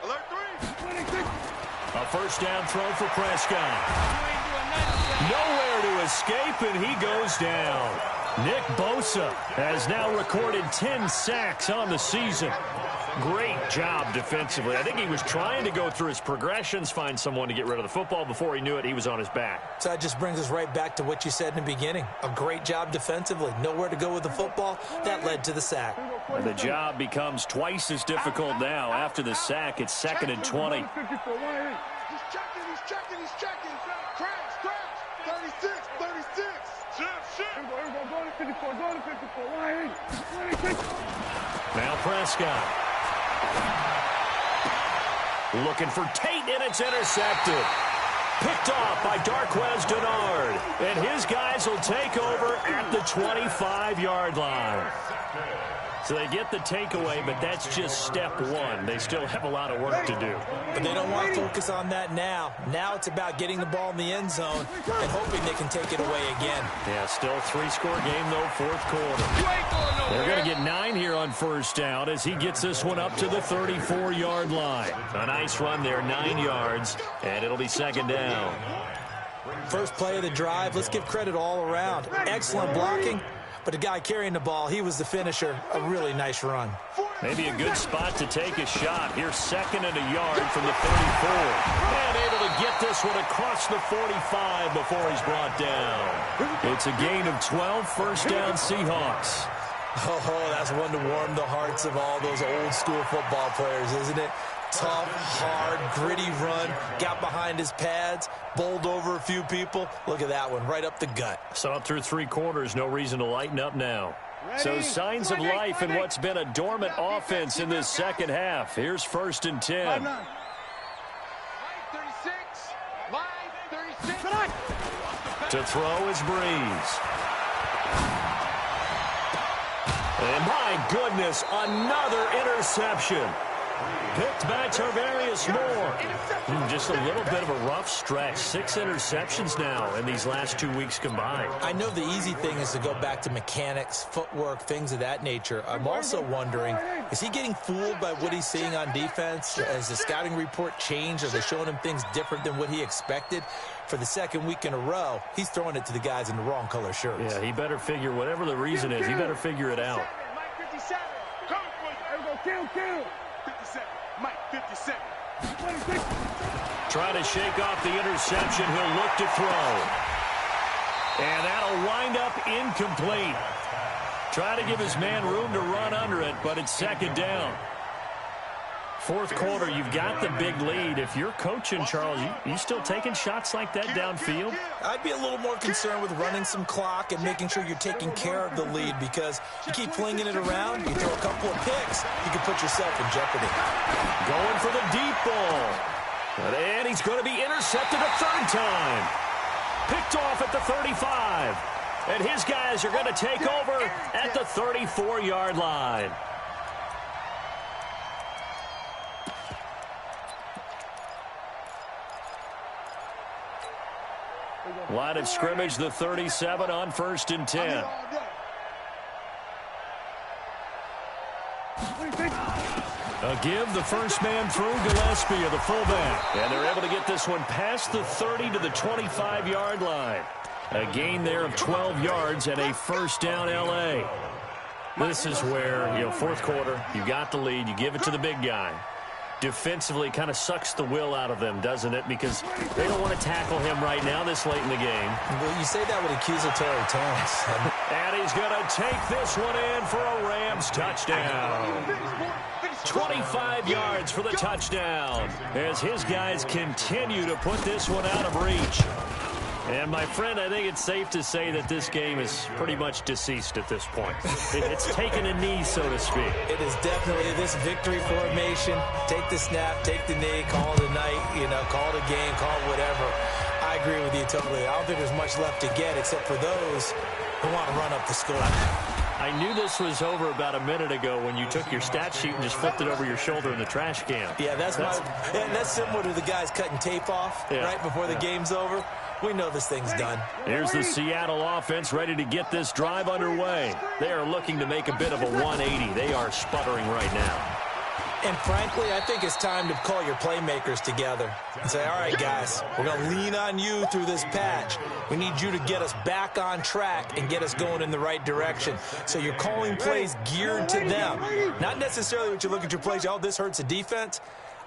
Alert 3. A 1st down throw for Prescott. Nowhere to escape, and he goes down. Nick Bosa has now recorded 10 sacks on the season. Great job defensively. I think he was trying to go through his progressions, find someone to get rid of the football. Before he knew it, he was on his back. So that just brings us right back to what you said in the beginning. A great job defensively. Nowhere to go with the football. That led to the sack. And the job becomes twice as difficult now. After the sack, it's 2nd and 20. He's checking. Crash. 36. Now Prescott. Looking for Tate, and it's intercepted. Picked off by Darquez Denard. And his guys will take over at the 25-yard line. So they get the takeaway, but that's just step one. They still have a lot of work to do. But they don't want to focus on that now. Now it's about getting the ball in the end zone and hoping they can take it away again. Yeah, still three-score game, though, fourth quarter. They're going to get 9 here on first down as he gets this one up to the 34-yard line. A nice run there, 9 yards, and it'll be second down. First play of the drive, let's give credit all around. Excellent blocking, but the guy carrying the ball, he was the finisher. A really nice run. Maybe a good spot to take a shot. Here's second and a yard from the 34. And able to get this one across the 45 before he's brought down. It's a gain of 12, first down Seahawks. Oh, that's one to warm the hearts of all those old school football players, isn't it? Tough, hard, gritty run, got behind his pads, bowled over a few people. Look at that one, right up the gut. So up through 3 quarters, no reason to lighten up now. So signs of life in what's been a dormant offense in this second half. Here's first and 10. 36. 36. To throw is Breeze. And my goodness, another interception. Picked by Tarvarius Moore. Just a little bit of a rough stretch. 6 interceptions now in these last 2 weeks combined. I know the easy thing is to go back to mechanics, footwork, things of that nature. I'm also wondering, is he getting fooled by what he's seeing on defense? Has the scouting report changed? Are they showing him things different than what he expected? For the second week in a row, he's throwing it to the guys in the wrong color shirts. Yeah, he better figure, whatever the reason is, he better figure it out. Mike 57. There we go, kill. 57. Mike 57. Trying to shake off the interception. He'll look to throw. And that'll wind up incomplete. Try to give his man room to run under it, but it's second down. Fourth quarter, you've got the big lead. If you're coaching, Charles, you still taking shots like that downfield? I'd be a little more concerned with running some clock and making sure you're taking care of the lead, because you keep flinging it around, you throw a couple of picks, you can put yourself in jeopardy. Going for the deep ball. And he's going to be intercepted a third time. Picked off at the 35. And his guys are going to take over at the 34-yard line. Line of scrimmage, the 37 on first and 10. A give, the first man through, Gillespie of the fullback. And they're able to get this one past the 30 to the 25-yard line. A gain there of 12 yards and a first down L.A. This is where, fourth quarter, you got the lead, you give it to the big guy. Defensively kind of sucks the will out of them, doesn't it? Because they don't want to tackle him right now this late in the game. Well, you say that with accusatory tones. And he's going to take this one in for a Rams touchdown. 25 yards for the touchdown as his guys continue to put this one out of reach. And, my friend, I think it's safe to say that this game is pretty much deceased at this point. It's taken a knee, so to speak. It is definitely this victory formation. Take the snap, take the knee, call it a night, call it a game, call it whatever. I agree with you totally. I don't think there's much left to get except for those who want to run up the score. I knew this was over about a minute ago when you took your stat sheet and just flipped it over your shoulder in the trash can. Yeah, that's similar to the guys cutting tape off right before the game's over. We know this thing's done. Here's the Seattle offense ready to get this drive underway. They are looking to make a bit of a 180. They are sputtering right now. And frankly, I think it's time to call your playmakers together and say, all right, guys, we're going to lean on you through this patch. We need you to get us back on track and get us going in the right direction. So you're calling plays geared to them. Not necessarily what you look at your plays, oh, this hurts the defense.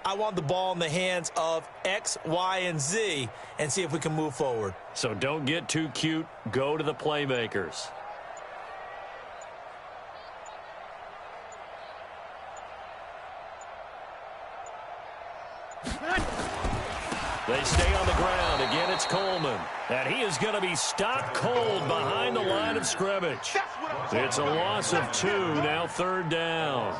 I want the ball in the hands of X, Y, and Z and see if we can move forward. So don't get too cute. Go to the playmakers. They stay on the ground. Again, it's Coleman. And he is going to be stopped cold behind the line of scrimmage. It's a loss of 2, now third down.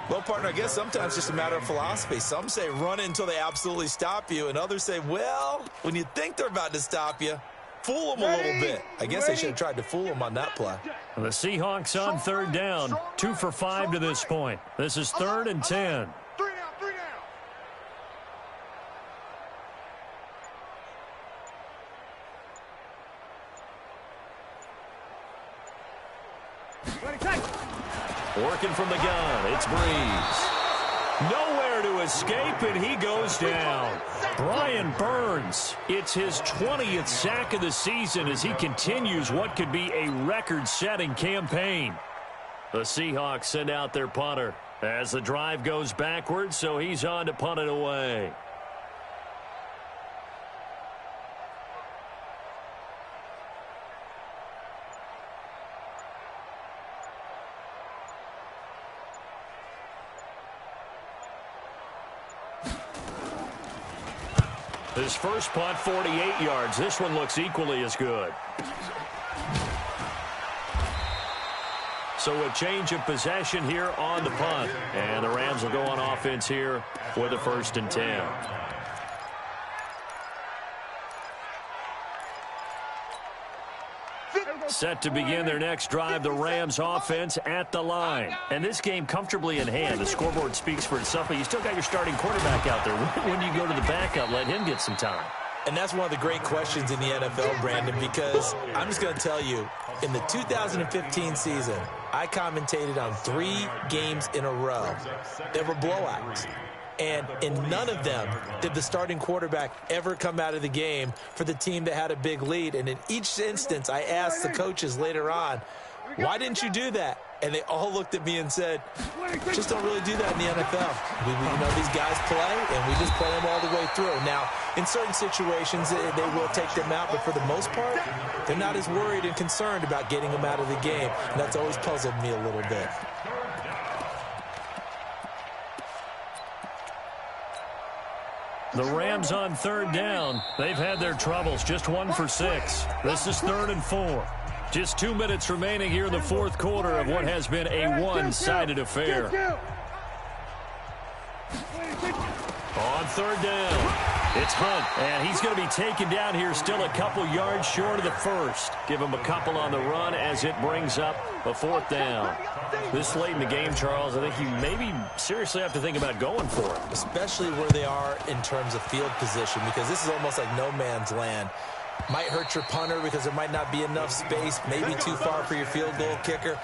Well, partner, I guess sometimes it's just a matter of philosophy. Some say run until they absolutely stop you, and others say, well, when you think they're about to stop you, fool him a little bit. I guess they should have tried to fool him on that play. The Seahawks on third down, 2 for 5 to this point. This is 3rd and 10. 3 down, 3 down. Working from the gun, it's Breeze. Nowhere to escape, and he goes down. Brian Burns, it's his 20th sack of the season as he continues what could be a record-setting campaign. The Seahawks send out their punter as the drive goes backwards, so he's on to punt it away. His first punt, 48 yards. This one looks equally as good. So a change of possession here on the punt. And the Rams will go on offense here with a 1st and 10. Set to begin their next drive, the Rams offense at the line. And this game comfortably in hand. The scoreboard speaks for itself, but you still got your starting quarterback out there. When you go to the backup, let him get some time. And that's one of the great questions in the NFL, Brandon, because I'm just going to tell you, in the 2015 season, I commentated on 3 games in a row. They were blowouts. And in none of them did the starting quarterback ever come out of the game for the team that had a big lead. And in each instance, I asked the coaches later on, why didn't you do that? And they all looked at me and said, just don't really do that in the NFL. You know, these guys play, and we just play them all the way through. Now, in certain situations, they will take them out, but for the most part, they're not as worried and concerned about getting them out of the game. And that's always puzzled me a little bit. The Rams on 3rd down. They've had their troubles. Just 1 for 6. This is 3rd and 4. Just 2 minutes remaining here in the 4th quarter of what has been a one-sided affair. On 3rd down, it's Hunt, and he's going to be taken down here still a couple yards short of the first. Give him a couple on the run as it brings up a 4th down. This late in the game, Charles, I think you maybe seriously have to think about going for it. Especially where they are in terms of field position, because this is almost like no man's land. Might hurt your punter because there might not be enough space, maybe too far for your field goal kicker.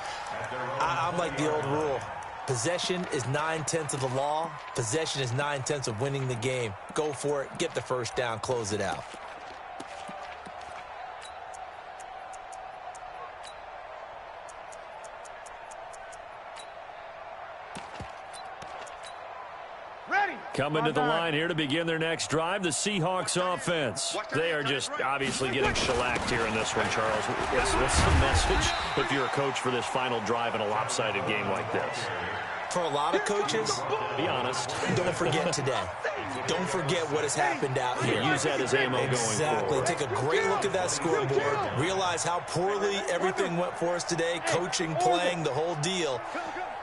I'm like the old rule. Possession is 9/10 of the law. Possession is 9/10 of winning the game. Go for it. Get the first down. Close it out. Coming to the line here to begin their next drive, the Seahawks offense. They are just obviously getting shellacked here in this one, Charles. What's the message if you're a coach for this final drive in a lopsided game like this? For a lot of coaches, be honest, don't forget today. Don't forget what has happened out here. Use that as ammo going forward. Exactly. Take a great look at that scoreboard. Realize how poorly everything went for us today, coaching, playing, the whole deal.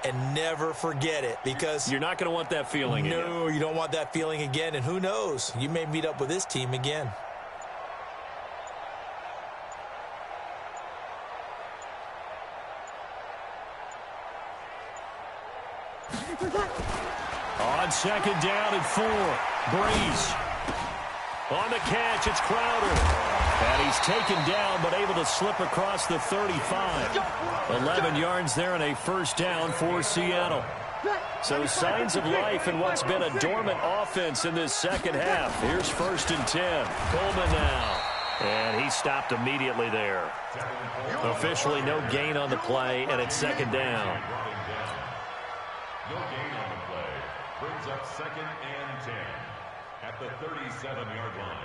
And never forget it, because you're not going to want that feeling again. No, you don't want that feeling again. And who knows? You may meet up with this team again. On 2nd down and 4, Breeze. On the catch, it's Crowder. And he's taken down, but able to slip across the 35. 11 yards there and a 1st down for Seattle. So signs of life in what's been a dormant offense in this second half. Here's 1st and 10. Coleman now. And he stopped immediately there. Officially no gain on the play, and it's 2nd down. No gain on the play. Brings up 2nd and 10 at the 37-yard line.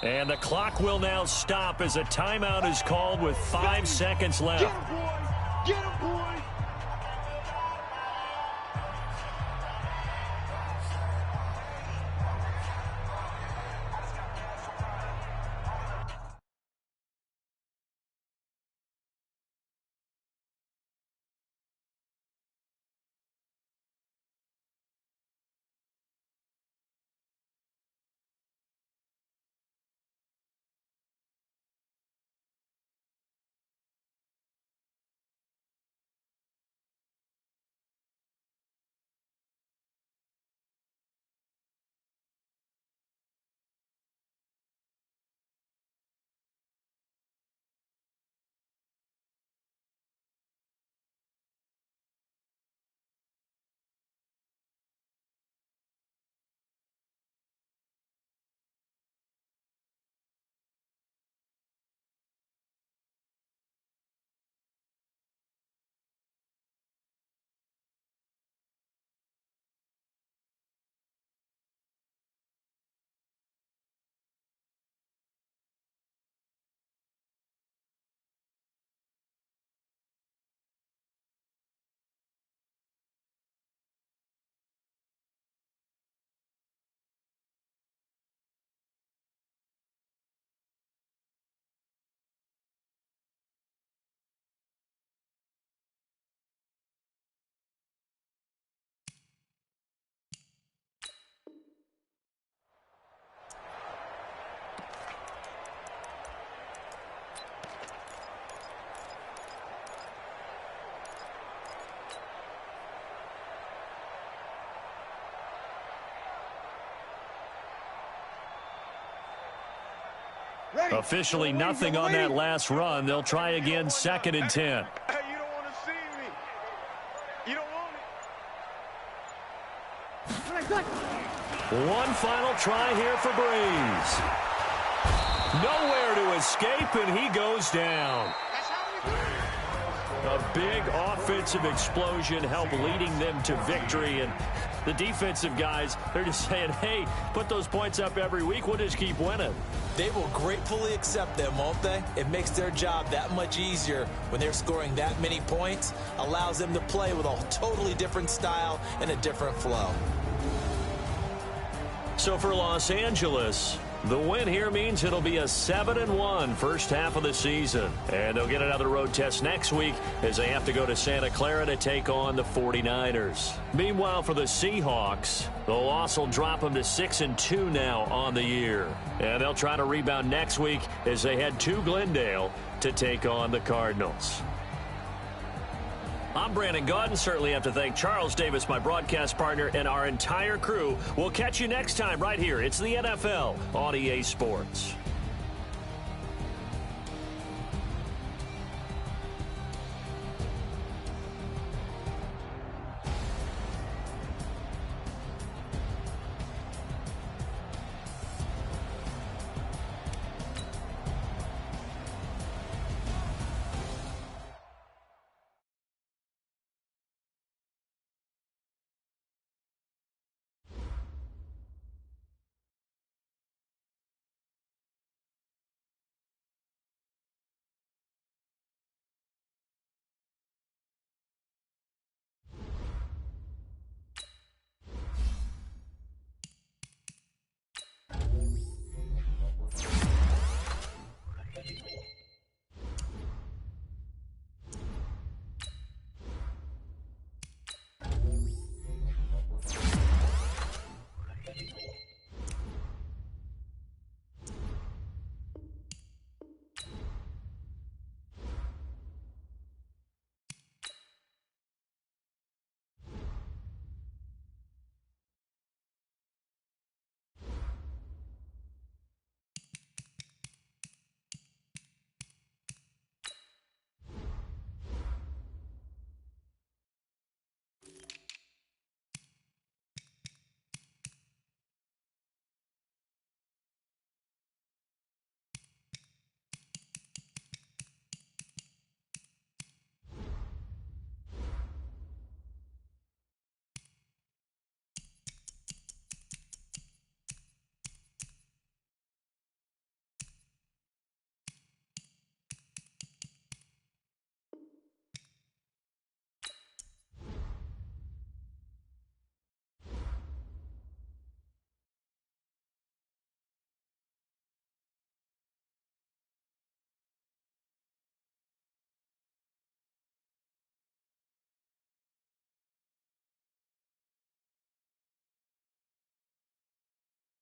And the clock will now stop as a timeout is called with 5 seconds left. Get him, boy. Get him, boy. Officially nothing on that last run. They'll try again, 2nd and 10. Hey, you don't want to see me. You don't want it. One final try here for Breeze. Nowhere to escape, and he goes down. A big offensive explosion helped leading them to victory, and the defensive guys, they're just saying, hey, put those points up every week. We'll just keep winning. They will gratefully accept them, won't they? It makes their job that much easier when they're scoring that many points. Allows them to play with a totally different style and a different flow. So for Los Angeles, the win here means it'll be a 7-1 first half of the season. And they'll get another road test next week as they have to go to Santa Clara to take on the 49ers. Meanwhile, for the Seahawks, the loss will drop them to 6-2 now on the year. And they'll try to rebound next week as they head to Glendale to take on the Cardinals. I'm Brandon Gaudin. Certainly have to thank Charles Davis, my broadcast partner, and our entire crew. We'll catch you next time right here. It's the NFL on EA Sports.